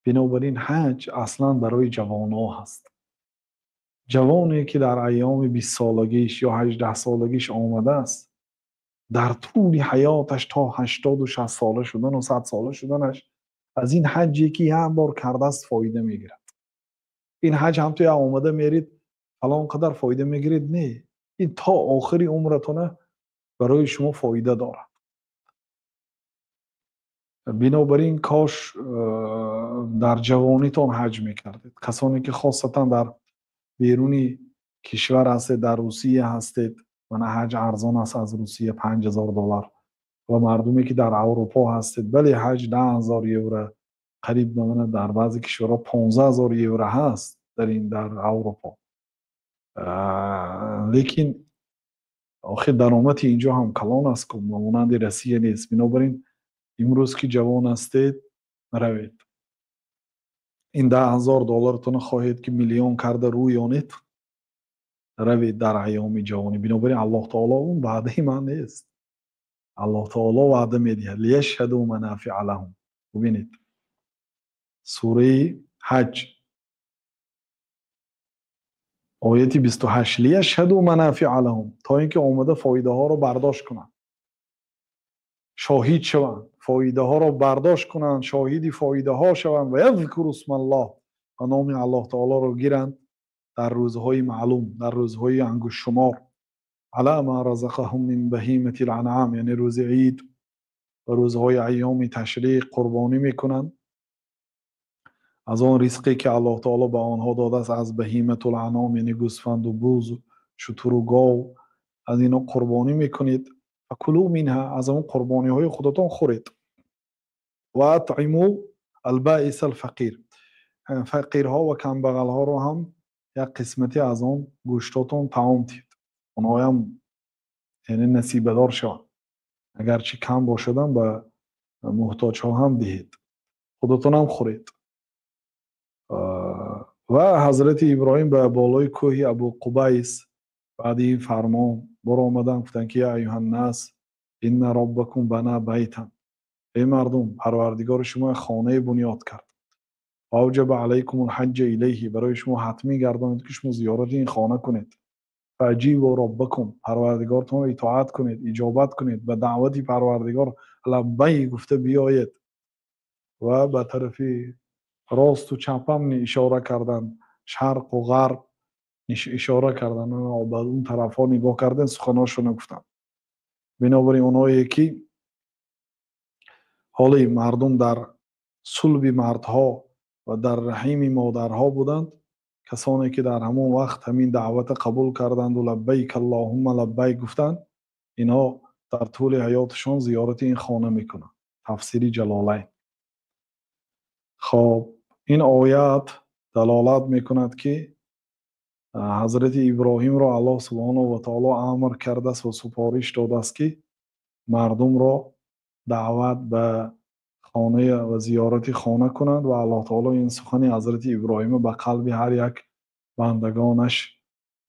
بنابراین حج اصلا برای جوانها هست. جوانی که در ایام 20 سالگیش یا 18 سالگیش آمده است، در طول حیاتش تا 80 و 60 ساله شدن و 100 ساله شدنش از این حجی که یک بار کرده است فایده میگیرد. این حج هم توی آمده میرید فلان قدر فایده میگیرید، نه، این تا آخری عمرتونه برای شما فایده دارد. بنابراین کاش در جوانیتان حج میکردید. کسانی که خاصتا در بیرونی کشور هستید، در روسیه هستید و حج ارزان است، از روسیه $5000 و مردمی که در اروپا هستید بله حج 10,000 یورو قریب نمونه، در بعضی کشورها 15,000 یورو هست در اروپا. لیکن آخه درآمد اینجا هم کلان است که مانند روسیه نیست. بنابراین امروز که جوان هستید روید، این $10,000 تون خواهید که میلیون کرده روی آنید، روید در ایام جوانی. بنابراین الله تعالی اون وعده من نیست. الله تعالی وعده میده لیشهدوا منافع لهم. ببینید سوره حج آیه 28 لیشهدوا منافع لهم، تا اینکه اومده فایده ها رو برداشت کنن، شاهد شوند، فایده ها رو برداشت کنن، شاهدی فایده ها شوند و یذکروا اسم الله، و نام الله تعالی رو گیرند در روزهای معلوم، در روزهای انگشت شمار، علی ما رزقهم من بهیمة الانعام، یعنی روز عید و روزهای ایام تشریق قربانی میکنند از آن رزقی که الله تعالی به آنها داده است، از بهیمة الانعام یعنی گوسفند و بوز، شتر و گاو، از اینا قربانی میکنید. فکلوا منها، از اون قربانی های خودتون خورید. و اطعموا البائس الفقیر، فقیرها و کمبغل ها رو هم یک قسمتی از اون گوشتاتون طعام دید، اونها هم یعنی نصیبه دار شوند، اگرچه کم باشدن به محتاج ها هم دهید، خودتون هم خورید. و حضرت ابراهیم به بالای کوه ابو قبیس بعد این فرمان برو آمدن گفتن که یا ایها الناس ان ربکم بنا بیتا، ای مردم پروردگار شما خانه بنیاد کرد، اوجب علیکم الحج الیه، برای شما حتمی گردانید که شما زیارت این خانه کنید. فاجیبوا ربکم، پروردگارتون رو اطاعت کنید، اجابت کنید به دعوتی پروردگار لبیک گفته بیایید. و به طرف راست و چپ هم اشاره کردن، شرق و غرب اشاره کردن و به اون طرف ها نگاه کردن، سخناشو نگفتن. بنابراین اونایی که حالی مردم در صلب مردها و در رحیم مادرها بودند، کسانی که در همون وقت همین دعوت قبول کردند و لبیک اللهم لبیک گفتند، اینا در طول حیاتشون زیارت این خانه میکنند. تفسیر جلالین. خب این آیات دلالت میکند که حضرت ابراهیم را الله سبحانه و تعالی امر کرده است و سپارش داده است که مردم را دعوت به خانه و زیارت خانه کنند و الله تعالی این سخن حضرت ابراهیم به قلب هر یک بندگانش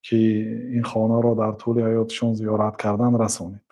که این خانه را در طول حیاتشون زیارت کردن رسانید.